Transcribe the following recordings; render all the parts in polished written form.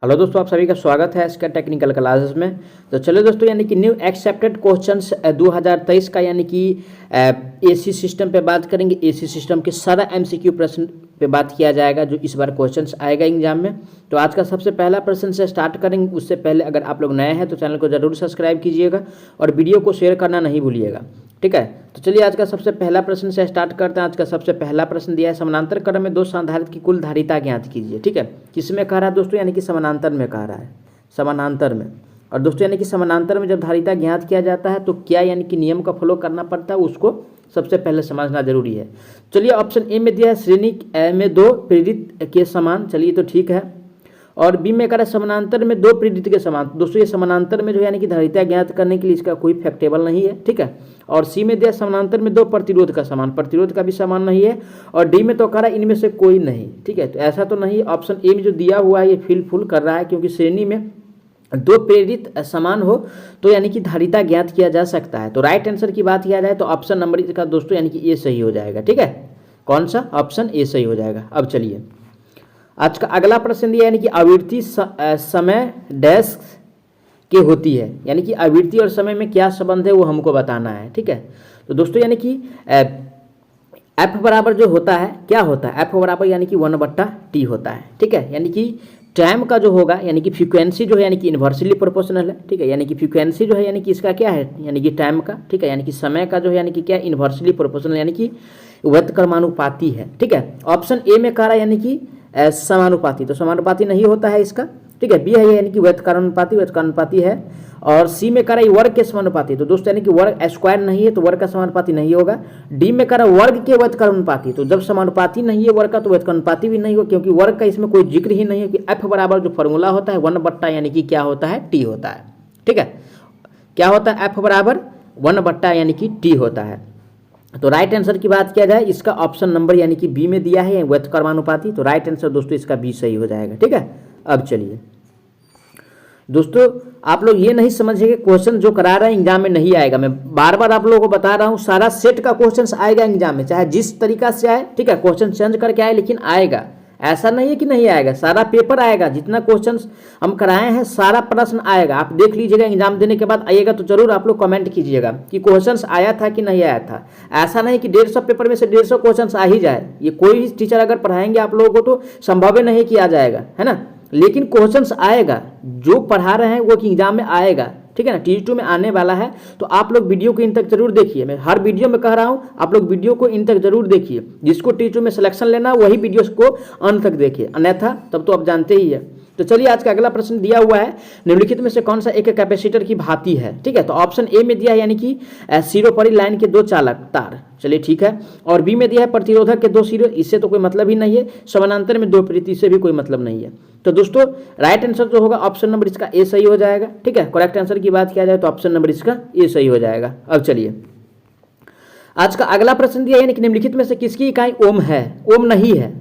Hello दोस्तों, आप सभी का स्वागत है इसका टेक्निकल क्लासेस में। तो चलो दोस्तों, यानी कि न्यू एक्सेप्टेड क्वेश्चंस 2023 का यानी कि एसी सिस्टम पे बात करेंगे। एसी सिस्टम के सारा एमसीक्यू प्रश्न पे बात किया जाएगा जो इस बार क्वेश्चंस आएगा एग्जाम में। तो आज का सबसे पहला प्रश्न से स्टार्ट करेंगे। उससे पहले अगर आप लोग नए हैं तो चैनल को जरूर सब्सक्राइब कीजिएगा और वीडियो को शेयर करना नहीं भूलिएगा, ठीक है। तो चलिए आज का सबसे पहला प्रश्न से स्टार्ट करते हैं। आज का सबसे पहला प्रश्न दिया है, समानांतर क्रम में दो संधारित्र की कुल धारिता ज्ञात कीजिए, ठीक है। किस में कह रहा है दोस्तों? यानी कि समानांतर में कह रहा है, समानांतर में। और दोस्तों यानी कि समानांतर में जब धारिता ज्ञात किया जाता है तो क्या यानी कि नियम का फॉलो करना पड़ता है, उसको सबसे पहले समझना जरूरी है। चलिए ऑप्शन ए में दिया है श्रेणी में दो प्रेरित के समान, चलिए तो ठीक है। और बी में कह रहा है समानांतर में दो प्रेरित के समान। दोस्तों ये समानांतर में जो यानी कि धारिता ज्ञात करने के लिए इसका कोई फैक्टेबल नहीं है, ठीक है। और सी में दिया समानांतर में दो प्रतिरोध का समान, प्रतिरोध का भी समान नहीं है। और डी में तो कह रहा है इनमें से कोई नहीं, ठीक है। तो ऐसा तो नहीं, ऑप्शन ए में जो दिया हुआ है ये फुल कर रहा है, क्योंकि श्रेणी में दो प्रेरित समान हो तो यानी कि धारिता ज्ञात किया जा सकता है। तो राइट आंसर की बात किया जाए तो ऑप्शन नंबर इसका दोस्तों यानी कि ए सही हो जाएगा, ठीक है। कौन सा? ऑप्शन ए सही हो जाएगा। अब चलिए आज का अगला प्रश्न दिया, यानी कि आवृत्ति समय डैश के होती है, यानी कि आवृत्ति और समय में क्या संबंध है वो हमको बताना है, ठीक है। तो दोस्तों यानी कि एफ बराबर जो होता है, क्या होता है? एफ बराबर यानी कि 1/t होता है, ठीक है। यानी कि टाइम का जो होगा यानी कि फ्रीक्वेंसी जो है यानी कि इन्वर्सली प्रोपोर्शनल है, ठीक है। यानी कि फ्रीक्वेंसी जो है यानी कि इसका क्या है, यानी कि टाइम का, ठीक है। यानी कि समय का जो है यानी कि क्या, इन्वर्सली प्रोपोर्शनल यानी कि व्युत्क्रमानुपाती है, ठीक है। ऑप्शन ए में कह रहा है यानी कि समानुपाती, तो समानुपाती नहीं होता है इसका, ठीक है। बी है यानी कि व्युत्क्रमानुपाती है। और सी में कह रहा है वर्ग के समानुपाती, तो दोस्तों यानी कि वर्ग स्क्वायर नहीं है तो वर्ग का समानुपाती नहीं होगा। डी में कह रहा है वर्ग के व्युत्क्रमानुपाती, तो जब समानुपाती नहीं है वर्ग का तो व्युत्क्रमानुपाती भी नहीं हो, क्योंकि वर्ग का इसमें कोई जिक्र ही नहीं है। कि एफ बराबर जो फॉर्मूला होता है 1/, यानी कि क्या होता है, टी होता है, ठीक है। क्या होता है? एफ बराबर 1/, यानी कि टी होता है। तो राइट आंसर की बात किया जाए इसका ऑप्शन नंबर यानी कि बी में दिया है व्युत्क्रमानुपाती, तो राइट आंसर दोस्तों इसका बी सही हो जाएगा, ठीक है। अब चलिए दोस्तों, आप लोग ये नहीं समझिए कि क्वेश्चन जो करा रहा है एग्जाम में नहीं आएगा। मैं बार बार आप लोगों को बता रहा हूँ, सारा सेट का क्वेश्चन आएगा एग्जाम में, चाहे जिस तरीका से आए, ठीक है। क्वेश्चन चेंज करके आए लेकिन आएगा, ऐसा नहीं है कि नहीं आएगा। सारा पेपर आएगा, जितना क्वेश्चन हम कराए हैं सारा प्रश्न आएगा। आप देख लीजिएगा, एग्जाम देने के बाद आइएगा तो जरूर आप लोग कमेंट कीजिएगा कि क्वेश्चन आया था कि नहीं आया था। ऐसा नहीं कि 150 पेपर में से 150 क्वेश्चन आ ही जाए। ये कोई भी टीचर अगर पढ़ाएंगे आप लोगों को तो संभव ही नहीं कि आ जाएगा, है ना। लेकिन क्वेश्चंस आएगा, जो पढ़ा रहे हैं वो एग्जाम में आएगा, ठीक है ना। T2 में आने वाला है, तो आप लोग वीडियो को इन तक जरूर देखिए। मैं हर वीडियो में कह रहा हूं, आप लोग वीडियो को इन तक जरूर देखिए। जिसको T2 में सिलेक्शन लेना वही वीडियो को अंत तक देखिए, अन्यथा तब तो आप जानते ही है। तो चलिए आज का अगला प्रश्न दिया हुआ है, निम्नलिखित में से कौन सा एक कैपेसिटर की भांति है, ठीक है। तो ऑप्शन ए में दिया है यानी कि सिरोपरि लाइन के दो चालक तार, चलिए ठीक है। और बी में दिया है प्रतिरोधक के दो सिरे, इससे तो कोई मतलब ही नहीं है। समानांतर में दो प्रेरित, से भी कोई मतलब नहीं है। तो दोस्तों राइट आंसर जो होगा ऑप्शन नंबर इसका ए सही हो जाएगा, ठीक है। करेक्ट आंसर की बात किया जाए तो ऑप्शन नंबर इसका ए सही हो जाएगा। अब चलिए आज का अगला प्रश्न दिया, यानी कि निम्नलिखित में से किसकी इकाई ओम है? ओम नहीं है,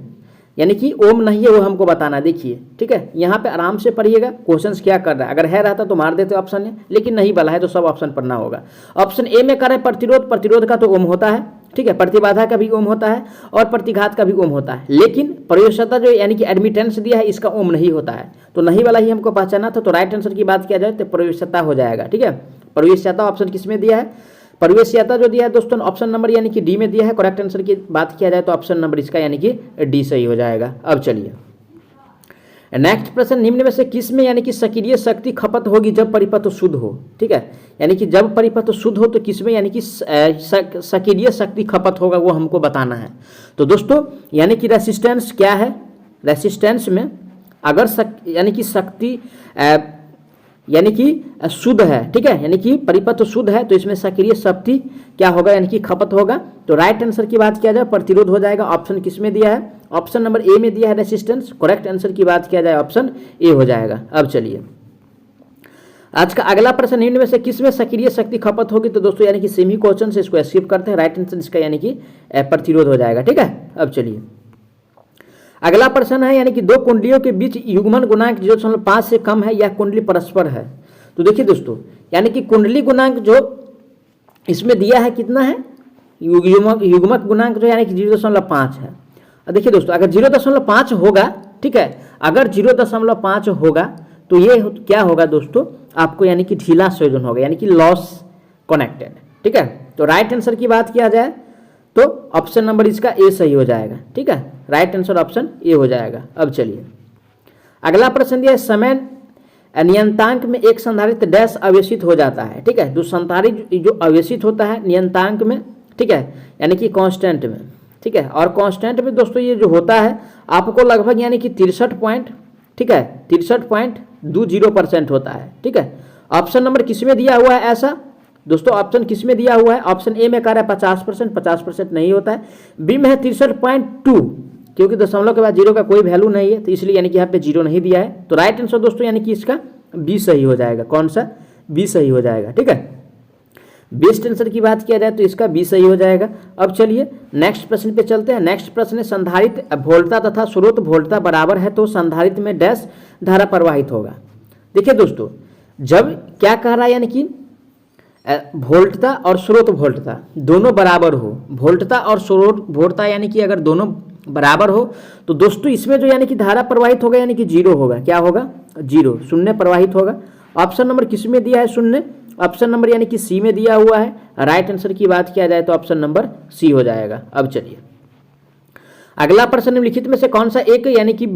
यानी कि ओम नहीं है वो हमको बताना। देखिए ठीक है, यहाँ पे आराम से पढ़िएगा क्वेश्चंस क्या कर रहा है। अगर है रहता तो मार देते ऑप्शन में, लेकिन नहीं वाला है तो सब ऑप्शन पढ़ना होगा। ऑप्शन ए में कर रहे प्रतिरोध, प्रतिरोध का तो ओम होता है, ठीक है। प्रतिबाधा का भी ओम होता है और प्रतिघात का भी ओम होता है, लेकिन प्रयोज्यता जो यानी कि एडमिटेंस दिया है इसका ओम नहीं होता है। तो नहीं वाला ही हमको पहचाना था। तो राइट आंसर की बात किया जाए तो प्रयोज्यता हो जाएगा, ठीक है। प्रयोज्यता ऑप्शन किस में दिया है? प्रवेश्यता जो दिया है दोस्तों ऑप्शन नंबर यानी कि डी में दिया है। करेक्ट आंसर की बात किया जाए तो ऑप्शन नंबर इसका यानी कि डी सही हो जाएगा। अब चलिए नेक्स्ट प्रश्न, निम्न में से किस में यानी कि सक्रिय शक्ति खपत होगी जब परिपथ शुद्ध हो, ठीक है। यानी कि जब परिपथ शुद्ध हो तो किस में यानी कि सक्रिय शक्ति खपत होगा वो हमको बताना है। तो दोस्तों यानी कि रेसिस्टेंस क्या है? रेसिस्टेंस में अगर यानी कि शक्ति यानी कि शुद्ध है, ठीक है, यानी कि परिपथ शुद्ध है तो इसमें सक्रिय शक्ति क्या होगा, यानी कि खपत होगा। तो राइट आंसर की बात किया जाए प्रतिरोध हो जाएगा। ऑप्शन किस में दिया है? ऑप्शन नंबर ए में दिया है रेसिस्टेंस। करेक्ट आंसर की बात किया जाए ऑप्शन ए हो जाएगा। अब चलिए आज का अगला प्रश्न, निम्न में से किस में सक्रिय शक्ति खपत होगी? तो दोस्तों यानी कि सेमी क्वेश्चन से इसको स्किप करते हैं। राइट आंसर इसका यानी कि प्रतिरोध हो जाएगा, ठीक है। अब चलिए अगला प्रश्न है, यानी कि दो कुंडलियों के बीच युग्मन गुणांक 0.5 से कम है, यह कुंडली परस्पर है। तो देखिए दोस्तों यानी कि कुंडली गुणांक जो इसमें दिया है कितना है, युग्मक गुणांक जो यानी कि 0.5 है। देखिए दोस्तों अगर 0.5 होगा ठीक है। अगर 0.5 होगा तो ये क्या होगा दोस्तों, आपको यानी कि ढीला संयोजन होगा, यानी कि लॉस कनेक्टेड, ठीक है। तो राइट आंसर की बात किया जाए तो ऑप्शन नंबर इसका ए सही हो जाएगा, ठीक है। राइट आंसर ऑप्शन ए हो जाएगा। अब चलिए अगला प्रश्न दिया है, समय नियंतांक में एक संधारित्र डैश आवेशित हो जाता है, ठीक है। जो संधारित्र जो आवेशित होता है नियंतांक में, ठीक है, यानी कि कांस्टेंट में, ठीक है। और कांस्टेंट में दोस्तों ये जो होता है आपको लगभग यानी कि 63 ठीक है 63.20% होता है, ठीक है। ऑप्शन नंबर किस में दिया हुआ है ऐसा दोस्तों, ऑप्शन किस में दिया हुआ है, ऑप्शन ए में कह रहा है 50%, 50% नहीं होता है। बी में है 63.2, क्योंकि दशमलव के बाद जीरो का कोई वैल्यू नहीं है तो इसलिए यानी कि यहाँ पे जीरो नहीं दिया है। तो राइट आंसर दोस्तों यानी कि इसका बी सही हो जाएगा। कौन सा, बी सही हो जाएगा, ठीक है। बेस्ट आंसर की बात किया जाए तो इसका बी सही हो जाएगा। अब चलिए नेक्स्ट प्रश्न पे चलते हैं। नेक्स्ट प्रश्न है, संधारित्र वोल्टता तथा स्रोत वोल्टता बराबर है तो संधारित्र में डैश धारा प्रवाहित होगा। देखिए दोस्तों, जब क्या कह रहा है यानी कि वोल्टता और स्रोत वोल्टता दोनों बराबर हो, वोल्टता और स्रोत वोल्टता यानी कि अगर दोनों बराबर हो तो दोस्तों इसमें जो यानी कि धारा प्रवाहित होगा यानी कि जीरो होगा। क्या होगा, जीरो, शून्य प्रवाहित होगा। ऑप्शन नंबर किस में दिया है, शून्य। ऑप्शन नंबर यानी कि सी में दिया हुआ है। राइट आंसर की बात किया जाए तो ऑप्शन नंबर सी हो जाएगा। अब चलिए अगला प्रश्न निम्नलिखित में से कौन सा एक यानी कि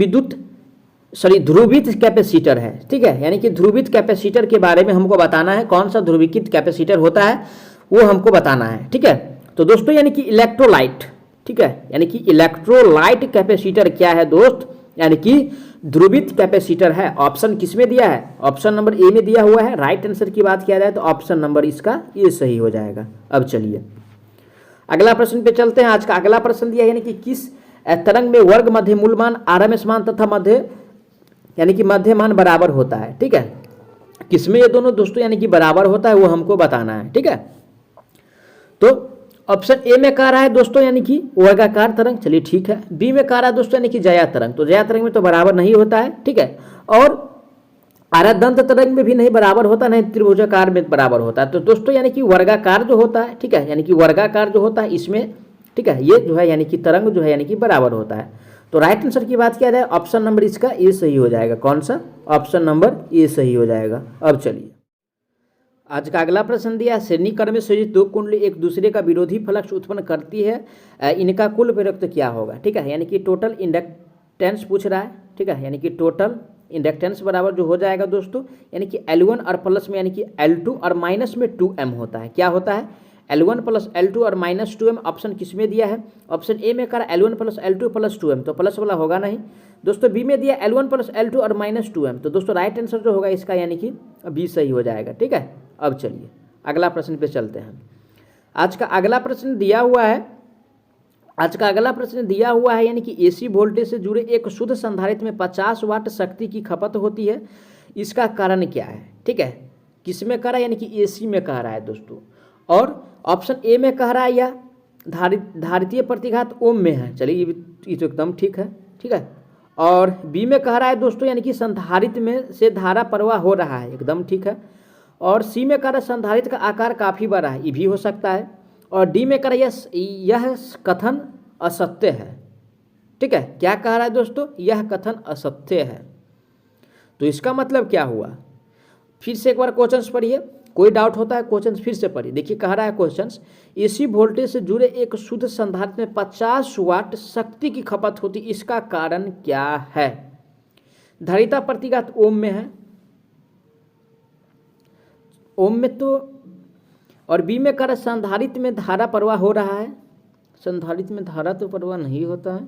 ध्रुवित कैपेसिटर है, ठीक है। यानी कि ध्रुवित कैपेसिटर के बारे में हमको बताना है, कौन सा ध्रुवीकृत कैपेसिटर होता है वो हमको बताना है, ठीक है। तो दोस्तों यानी कि इलेक्ट्रोलाइट, ठीक है, यानी कि इलेक्ट्रोलाइट कैपेसिटर क्या है दोस्त, यानी कि ध्रुवित कैपेसिटर है। ऑप्शन किस में दिया है, ऑप्शन नंबर ए में दिया हुआ है। राइट आंसर की बात किया जाए तो ऑप्शन नंबर इसका ये सही हो जाएगा। अब चलिए अगला प्रश्न पे चलते हैं। आज का अगला प्रश्न दिया है यानी कि किस तरंग में वर्ग मध्य मूलमान आरएमएस मान तथा मध्य यानी कि मध्य मान बराबर होता है, ठीक है। किसमें ये दोनों दोस्तों यानी कि बराबर होता है वो हमको बताना है, ठीक है। तो ऑप्शन ए में कह रहा है दोस्तों यानी कि वर्गाकार तरंग, चलिए ठीक है। बी में कह रहा है दोस्तों यानी कि जया तरंग, तो जया तरंग में तो बराबर नहीं होता है, ठीक है। और आरादंत तरंग में भी नहीं बराबर होता, नहीं त्रिभुजाकार में बराबर होता है। तो दोस्तों यानी कि वर्गाकार जो होता है, ठीक है, यानी कि वर्गाकार जो होता है इसमें, ठीक है, ये जो है यानी कि तरंग जो है यानी कि बराबर होता है। तो राइट आंसर की बात किया जाए ऑप्शन नंबर इसका ए सही हो जाएगा। कौन सा, ऑप्शन नंबर ए सही हो जाएगा। अब चलिए आज का अगला प्रश्न दिया, श्रेणी क्रम में संयोजित दो कुंडली एक दूसरे का विरोधी फ्लक्स उत्पन्न करती है, इनका कुल प्रयुक्त क्या होगा, ठीक है। यानी कि टोटल इंडक्टेंस पूछ रहा है, ठीक है। यानी कि टोटल इंडक्टेंस बराबर जो हो जाएगा दोस्तों यानी कि L1 और प्लस में यानी कि L2 और माइनस में 2M होता है। क्या होता है, L1 प्लस L2 और माइनस 2M। ऑप्शन किस में दिया है, ऑप्शन ए में करा L1 plus L2 plus 2M, तो प्लस वाला होगा नहीं दोस्तों। बी में दिया L1 प्लस L2 और माइनस 2M, तो दोस्तों राइट आंसर जो होगा इसका यानी कि बी सही हो जाएगा, ठीक है। अब चलिए अगला प्रश्न पे चलते हैं। आज का अगला प्रश्न दिया हुआ है, आज का अगला प्रश्न दिया हुआ है यानी कि एसी वोल्टेज से जुड़े एक शुद्ध संधारित्र में 50 वाट शक्ति की खपत होती है, इसका कारण क्या है, ठीक है। किस में कह रहा है, यानी कि एसी में कह रहा है दोस्तों। और ऑप्शन ए में कह रहा है या धारितीय प्रतिघात ओम में है, चलिए ये तो एकदम ठीक है, ठीक है। और बी में कह रहा है दोस्तों यानी कि संधारित्र में से धारा प्रवाह हो रहा है, एकदम ठीक है। और सी में कह रहा है संधारित्र का आकार काफ़ी बड़ा है, ये भी हो सकता है। और डी में कह रहा है यह कथन असत्य है, ठीक है। क्या कह रहा है दोस्तों, यह कथन असत्य है। तो इसका मतलब क्या हुआ, फिर से एक बार क्वेश्चंस पढ़िए, कोई डाउट होता है क्वेश्चंस फिर से पढ़िए। देखिए कह रहा है क्वेश्चंस, एसी वोल्टेज से जुड़े एक शुद्ध संधारित्र में 50 वाट शक्ति की खपत होती, इसका कारण क्या है। धारिता प्रतिघात ओम में है, ओम में तो। और बी में कह रहा है संधारित्र में धारा प्रवाह हो रहा है, संधारित्र में धारा तो प्रवाह नहीं होता है।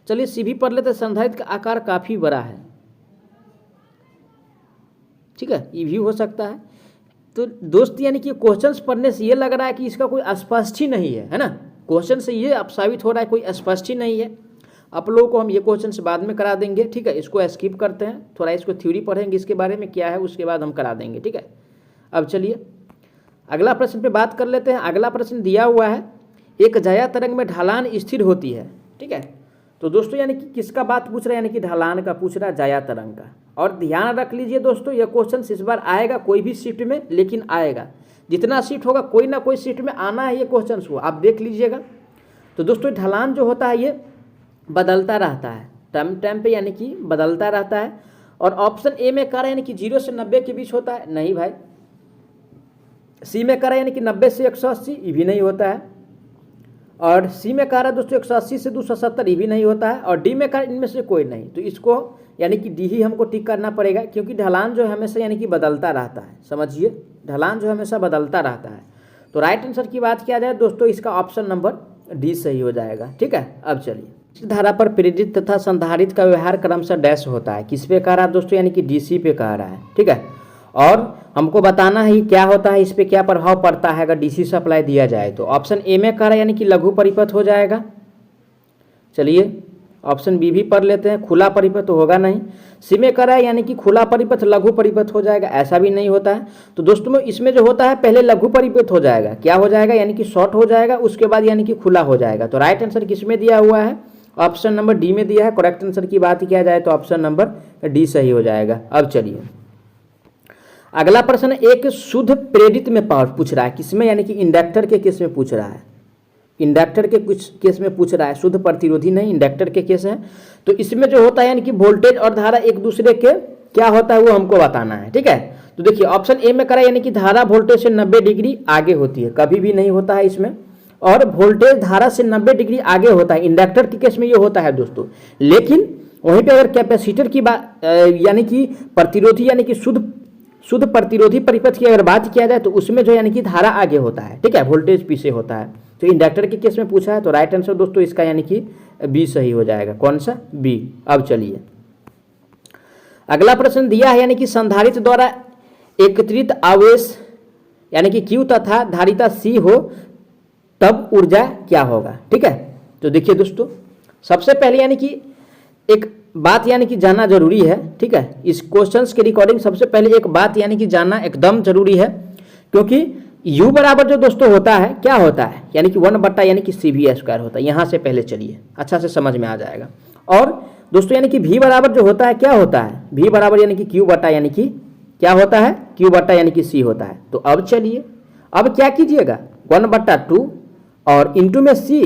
चलिए सी भी पढ़ लेते, संधारित्र का आकार काफ़ी बड़ा है, ठीक है, ये भी हो सकता है। तो दोस्त यानी कि क्वेश्चंस पढ़ने से ये लग रहा है कि इसका कोई स्पष्ट ही नहीं है, है ना। क्वेश्चन से ये अब साबित हो रहा है कोई स्पष्ट ही नहीं है। आप लोगों को हम ये क्वेश्चन बाद में करा देंगे, ठीक है। इसको स्किप करते हैं, थोड़ा इसको थ्योरी पढ़ेंगे इसके बारे में क्या है, उसके बाद हम करा देंगे, ठीक है। अब चलिए अगला प्रश्न पे बात कर लेते हैं। अगला प्रश्न दिया हुआ है, एक जया तरंग में ढलान स्थिर होती है, ठीक है। तो दोस्तों यानी कि किसका बात पूछ रहा है, यानी कि ढलान का पूछ रहा है, जया तरंग का। और ध्यान रख लीजिए दोस्तों, यह क्वेश्चन इस बार आएगा कोई भी शिफ्ट में, लेकिन आएगा जितना शिफ्ट होगा कोई ना कोई शिफ्ट में आना है ये क्वेश्चन हुआ, आप देख लीजिएगा। तो दोस्तों ढलान जो होता है ये बदलता रहता है, टाइम टाइम पे यानी कि बदलता रहता है। और ऑप्शन ए में कह रहा है यानी कि 0 से 90 के बीच होता है, नहीं भाई। सी में कह रहा है यानी कि 90 से 180, ये भी नहीं होता है। और सी में कह रहा है दोस्तों 180 से 270, ये भी नहीं होता है। और डी में कह इनमें से कोई नहीं, तो इसको यानी कि डी ही हमको टिक करना पड़ेगा, क्योंकि ढलान जो है हमेशा यानी कि बदलता रहता है, समझिए, ढलान जो हमेशा बदलता रहता है। तो राइट आंसर की बात किया जाए दोस्तों, इसका ऑप्शन नंबर डी सही हो जाएगा। ठीक है, अब चलिए, इस धारा पर प्रेरित तथा संधारित का व्यवहार क्रमशः डैश होता है, किस पे कह रहा है दोस्तों, यानी कि डीसी पे कह रहा है। ठीक है, और हमको बताना है क्या होता है, इस पे क्या प्रभाव पड़ता है अगर डीसी सप्लाई दिया जाए। तो ऑप्शन ए में कह रहा है यानी कि लघु परिपथ हो जाएगा। चलिए ऑप्शन बी भी पढ़ लेते हैं, खुला परिपथ तो होगा नहीं। सी में कह रहा है यानी कि खुला परिपथ लघु परिपथ हो जाएगा, ऐसा भी नहीं होता है। तो दोस्तों में इसमें जो होता है पहले लघु परिपथ हो जाएगा, क्या हो जाएगा, यानी कि शॉर्ट हो जाएगा, उसके बाद यानी कि खुला हो जाएगा। तो राइट आंसर किस में दिया हुआ है, ऑप्शन नंबर डी में दिया है। करेक्ट आंसर की बात किया जाए तो ऑप्शन नंबर डी सही हो जाएगा। अब चलिए अगला प्रश्न, एक शुद्ध प्रेरित में पावर पूछ रहा है, किसमें, यानी कि इंडक्टर के केस में पूछ रहा है। इंडक्टर के कुछ केस में पूछ रहा है, शुद्ध प्रतिरोधी नहीं, इंडक्टर के केस है। तो इसमें जो होता है यानी कि वोल्टेज और धारा एक दूसरे के क्या होता है वो हमको बताना है। ठीक है, तो देखिए ऑप्शन ए में करा यानी कि धारा वोल्टेज से 90 डिग्री आगे होती है, कभी भी नहीं होता है इसमें। और वोल्टेज धारा से 90 डिग्री आगे होता है, इंडक्टर के केस में ये होता है दोस्तों। लेकिन वहीं पे अगर कैपेसिटर की बात यानी कि प्रतिरोधी यानी कि शुद्ध प्रतिरोधी परिपथ की अगर बात किया जाए तो उसमें जो यानी कि धारा आगे होता है। ठीक है, वोल्टेज पीछे होता है। तो इंडक्टर के केस में पूछा है, तो राइट आंसर दोस्तों इसका यानी कि बी सही हो जाएगा। कौन सा, बी। अब चलिए अगला प्रश्न दिया है, यानी कि संधारित्र द्वारा एकत्रित आवेश यानी कि Q तथा धारिता C हो तब ऊर्जा क्या होगा। ठीक है, तो देखिए दोस्तों सबसे पहले यानी कि एक बात यानी कि जानना जरूरी है। ठीक है, इस क्वेश्चंस के रिकॉर्डिंग सबसे पहले एक बात यानी कि जानना एकदम जरूरी है, क्योंकि U बराबर जो दोस्तों होता है क्या होता है, यानी कि 1 यानी कि CV² होता है। यहाँ से पहले चलिए अच्छा से समझ में आ जाएगा। और दोस्तों यानी कि V बराबर जो होता है क्या होता है, V बराबर यानी कि Q यानी कि क्या होता है, Q यानी कि C होता है। तो अब चलिए अब क्या कीजिएगा, 1/2 और इंटू में C,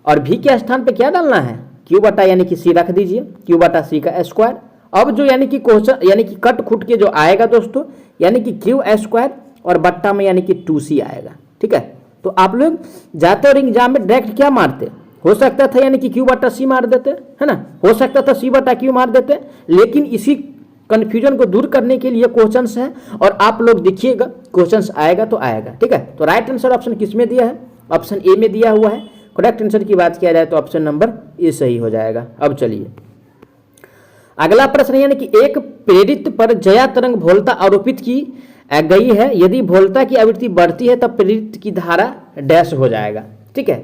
और V के स्थान पे क्या डालना है, Q यानी कि C रख दीजिए, Q/C का स्क्वायर। अब जो यानी कि क्वेश्चन यानी कि कट खुट के जो आएगा दोस्तों, यानी कि Q² और बट्टा में यानी कि 2C आएगा। ठीक है, तो आप लोग जाते और एग्जाम में डायरेक्ट क्या मारते, हो सकता था यानी कि Q/C मार देते, है ना, हो सकता था C/Q मार देते। लेकिन इसी कंफ्यूजन को दूर करने के लिए क्वेश्चंस है, और आप लोग देखिएगा क्वेश्चंस आएगा तो आएगा। ठीक है, तो राइट आंसर ऑप्शन किस में दिया है, ऑप्शन ए में दिया हुआ है। करेक्ट आंसर की बात किया जाए तो ऑप्शन नंबर ए सही हो जाएगा। अब चलिए अगला प्रश्न, यानी कि एक प्रेरित पर जया तरंग भोलता आरोपित की गई है, यदि भोलता की आवृत्ति बढ़ती है तब प्रेरित की धारा डैश हो जाएगा। ठीक है,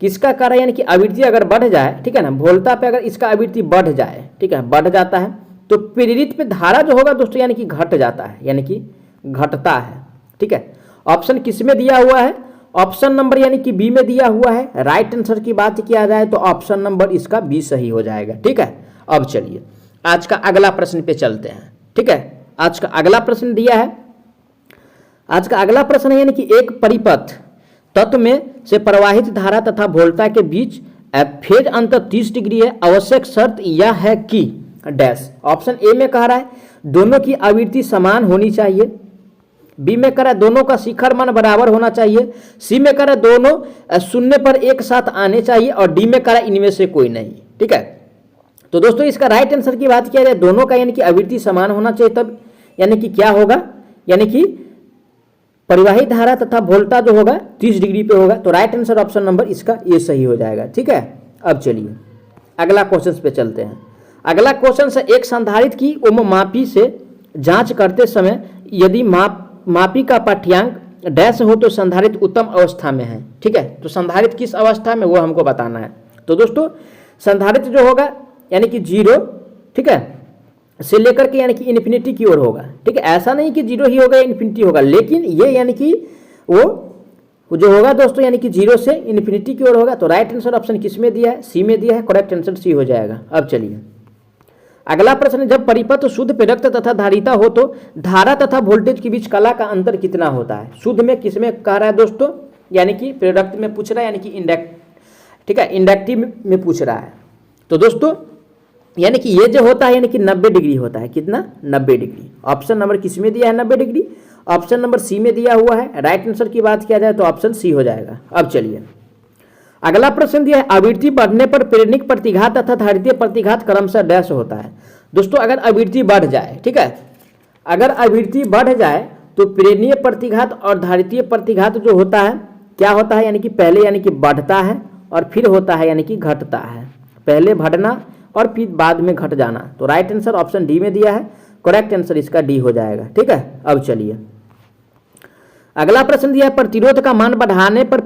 किसका कारण, यानी कि आवृत्ति अगर बढ़ जाए, ठीक है ना, भोलता पे अगर इसका आवृत्ति बढ़ जाए, ठीक है, बढ़ जाता है, तो प्रेरित पे धारा जो होगा दोस्तों यानी कि घट जाता है, यानी कि घटता है। ठीक है, ऑप्शन किस में दिया हुआ है, ऑप्शन नंबर यानी कि बी में दिया हुआ है। राइट आंसर की बात किया जाए तो ऑप्शन नंबर इसका बी सही हो जाएगा। ठीक है, अब चलिए आज का अगला प्रश्न पे चलते हैं। ठीक है, आज का अगला प्रश्न दिया है, आज का अगला प्रश्न है यानी कि एक परिपथ तत्व में से प्रवाहित धारा तथा वोल्टा के बीच फेज अंतर 30 डिग्री है, आवश्यक शर्त यह है कि डैश। ऑप्शन ए में कह रहा है दोनों की आवृत्ति समान होनी चाहिए, बी में कह रहा है दोनों का शिखर मान बराबर होना चाहिए, सी में कह रहा है दोनों शून्य पर एक साथ आने चाहिए, और डी में कह रहा है इनमें से कोई नहीं। ठीक है, तो दोस्तों इसका राइट आंसर की बात किया जाए दोनों का यानी कि आवृत्ति समान होना चाहिए, तब यानी कि क्या होगा, यानी कि परिवाही धारा तथा वोल्टा जो होगा 30 डिग्री पे होगा। तो राइट आंसर ऑप्शन नंबर इसका ये सही हो जाएगा। ठीक है, अब चलिए अगला क्वेश्चन पे चलते हैं। अगला क्वेश्चन से एक संधारित्र की ओममापी से जांच करते समय यदि मापी का पाठ्यांक डैश हो तो संधारित्र उत्तम अवस्था में है। ठीक है, तो संधारित्र किस अवस्था में वो हमको बताना है। तो दोस्तों संधारित्र जो होगा यानी कि 0, ठीक है, से लेकर के यानी कि इन्फिनिटी की ओर होगा। ठीक है, ऐसा नहीं कि 0 ही होगा या इन्फिनिटी होगा, लेकिन ये यानी कि वो जो होगा दोस्तों यानी कि 0 से इन्फिनिटी की ओर होगा। तो राइट आंसर ऑप्शन किस में दिया है, सी में दिया है। करेक्ट आंसर सी हो जाएगा। अब चलिए अगला प्रश्न, जब परिपथ शुद्ध प्रेरकता तथा धारिता हो तो धारा तथा वोल्टेज के बीच कला का अंतर कितना होता है। शुद्ध में किस में कह रहा है दोस्तों, यानी कि प्रेरकता में पूछ रहा है, यानी कि ठीक है, इंडक्टिव में पूछ रहा है। तो दोस्तों यानी कि ये जो होता है यानी कि 90 डिग्री होता है, कितना 90 डिग्री। ऑप्शन नंबर किस में दिया है 90 डिग्री, ऑप्शन नंबर सी में दिया हुआ है। राइट आंसर की बात किया जाए तो ऑप्शन सी हो जाएगा। अब चलिए अगला प्रश्न दिया है, आवृत्ति बढ़ने पर प्रेरणिक प्रतिघात तथा धारितीय प्रतिघात क्रमशः डैश होता है। दोस्तों अगर आवृत्ति बढ़ जाए, ठीक है, अगर आवृत्ति बढ़ जाए तो प्रेरणीय प्रतिघात और धारितीय प्रतिघात जो होता है क्या होता है, यानी कि पहले यानी कि बढ़ता है और फिर होता है यानी कि घटता है, पहले बढ़ना और फिर बाद में घट जाना। तो राइट आंसर ऑप्शन डी में दिया है, करेक्ट आंसर इसका डी हो जाएगा। ठीक है, अब चलिए अगला प्रश्न दिया है, प्रतिरोध का मान बढ़ाने पर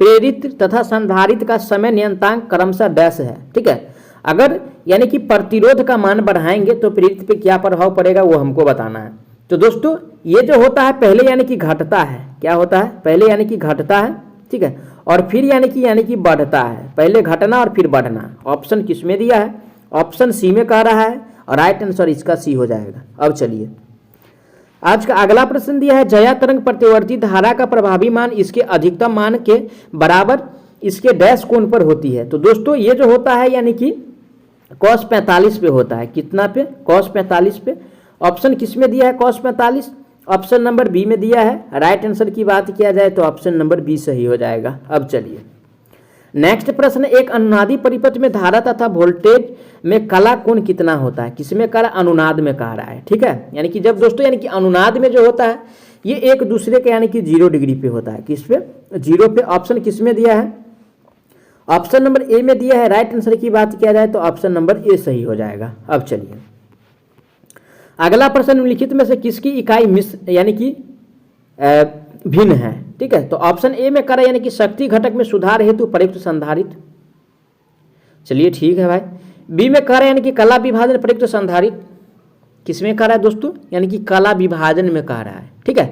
प्रेरित तथा संधारित का समय नियतांक क्रमशः डैश है। ठीक है, अगर यानी कि प्रतिरोध का मान बढ़ाएंगे तो प्रेरित पे क्या प्रभाव पड़ेगा वो हमको बताना है। तो दोस्तों ये जो होता है पहले यानी कि घटता है, क्या होता है, पहले यानी कि घटता है, ठीक है, और फिर यानी कि बढ़ता है, पहले घटना और फिर बढ़ना। ऑप्शन किस में दिया है, ऑप्शन सी में कह रहा है और राइट आंसर इसका सी हो जाएगा। अब चलिए आज का अगला प्रश्न दिया है, जया तरंग प्रतिवर्ती धारा का प्रभावी मान इसके अधिकतम मान के बराबर इसके डैश कोण पर होती है। तो दोस्तों ये जो होता है यानी कि cos 45 पे होता है, कितना पे, cos 45 पे। ऑप्शन किस में दिया है cos 45, ऑप्शन नंबर बी में दिया है। राइट आंसर की बात किया जाए तो ऑप्शन नंबर बी सही हो जाएगा। अब चलिए नेक्स्ट प्रश्न, एक अनुनादी परिपथ में धारा तथा वोल्टेज में कला कोण कितना होता है, किसमें कह रहा है, अनुनाद में कह रहा है। ठीक है, यानी कि जब दोस्तों यानी कि अनुनाद में जो होता है ये एक दूसरे के यानी कि 0 डिग्री पे होता है, किस पे, 0 पे। ऑप्शन किस में दिया है, ऑप्शन नंबर ए में दिया है। राइट आंसर की बात किया जाए तो ऑप्शन नंबर ए सही हो जाएगा। अब चलिए अगला प्रश्न, निम्नलिखित में से किसकी इकाई मिश्र यानी कि भिन्न है। ठीक है, तो ऑप्शन ए में करा यानी कि शक्ति घटक में सुधार हेतु प्रयुक्त संधारित। चलिए ठीक है भाई। बी में कह रहा है यानी कि कला विभाजन प्रयुक्त संधारित, किस में कह रहा है दोस्तों, यानी कि कला विभाजन में कह रहा है। ठीक है,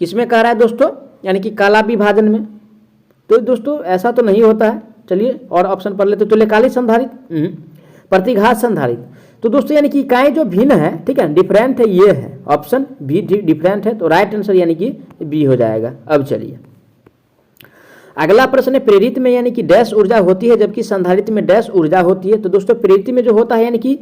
किस में कह रहा है दोस्तों, यानी कि कला विभाजन में। तो दोस्तों ऐसा तो नहीं होता है, चलिए और ऑप्शन पढ़ लेते। तुल्यकालिक संधारित, प्रतिघात संधारित। तो दोस्तों यानी कि इकाई जो भिन्न है, ठीक है, डिफरेंट है, ये है ऑप्शन बी डिफरेंट है। तो राइट आंसर यानी कि बी हो जाएगा। अब चलिए अगला प्रश्न है, प्रेरित में यानी कि डैश ऊर्जा होती है जबकि संधारित में डैश ऊर्जा होती है। तो दोस्तों प्रेरित में जो होता है यानी कि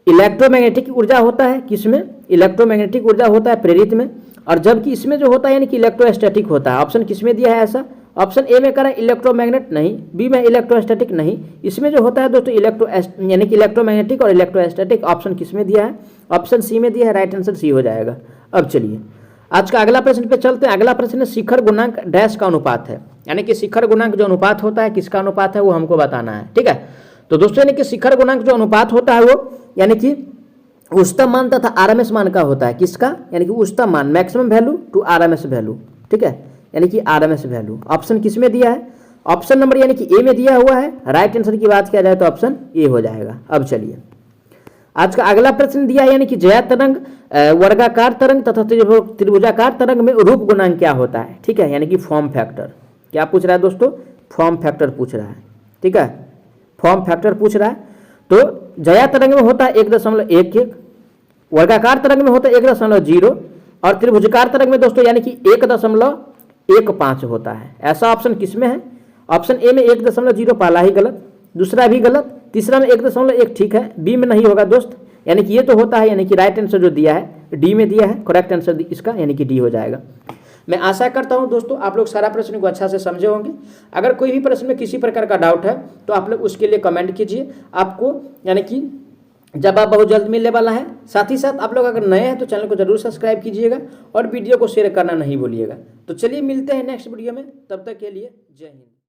इलेक्ट्रोमैग्नेटिक ऊर्जा होता है, किसमें, इलेक्ट्रोमैग्नेटिक ऊर्जा होता है प्रेरित में, और जबकि इसमें जो होता है यानी कि इलेक्ट्रोस्टैटिक होता है। ऑप्शन किसमें दिया है ऐसा, ऑप्शन ए में करा इलेक्ट्रोमैग्नेट नहीं, बी में इलेक्ट्रोस्टैटिक नहीं, इसमें जो होता है दोस्तों यानी कि इलेक्ट्रोमैग्नेटिक और इलेक्ट्रोस्टैटिक। ऑप्शन किसमें दिया है, ऑप्शन सी में दिया है। राइट आंसर सी हो जाएगा। अब चलिए आज का अगला प्रश्न पे चलते हैं। अगला प्रश्न है, शिखर गुणांक डैश का अनुपात है, यानी कि शिखर गुणांक जो अनुपात होता है किसका अनुपात है वो हमको बताना है। ठीक है, तो दोस्तों यानी कि शिखर गुणांक जो अनुपात होता है वो यानी कि उच्चतम मान तथा आरएमएस मान का होता है, किसका, यानी कि उच्चतम मान maximum value to RMS value. ठीक है, यानी कि आरएमएस वैल्यू। ऑप्शन किस में दिया है, ऑप्शन नंबर यानी कि ए में दिया हुआ है। राइट आंसर की बात किया जाए तो ऑप्शन ए हो जाएगा। अब चलिए आज का अगला प्रश्न दिया है, यानी कि जया तरंग वर्गाकार तरंग तथा त्रिभुजाकार तरंग में रूप गुणांक क्या होता है। ठीक है, यानी कि फॉर्म फैक्टर। क्या पूछ रहा है दोस्तों, फॉर्म फैक्टर पूछ रहा है। ठीक है, फॉर्म फैक्टर पूछ रहा है। तो जया तरंग में होता है 1.11, वर्गाकार तरंग में होता है 1.0 और त्रिभुजाकार तरंग में दोस्तों यानी कि 1.15 होता है। ऐसा ऑप्शन किस में है, ऑप्शन ए में 1.0 पहला ही गलत, दूसरा भी गलत, तीसरा में 1.1 ठीक है, बी में नहीं होगा दोस्त, यानी कि ये तो होता है, यानी कि राइट आंसर जो दिया है डी में दिया है। करेक्ट आंसर इसका यानी कि डी हो जाएगा। मैं आशा करता हूं दोस्तों आप लोग सारा प्रश्न को अच्छा से समझे होंगे। अगर कोई भी प्रश्न में किसी प्रकार का डाउट है तो आप लोग उसके लिए कमेंट कीजिए, आपको यानी कि जवाब बहुत जल्द मिलने वाला है। साथ ही साथ आप लोग अगर नए हैं तो चैनल को जरूर सब्सक्राइब कीजिएगा और वीडियो को शेयर करना नहीं भूलिएगा। तो चलिए मिलते हैं नेक्स्ट वीडियो में, तब तक के लिए जय हिंद।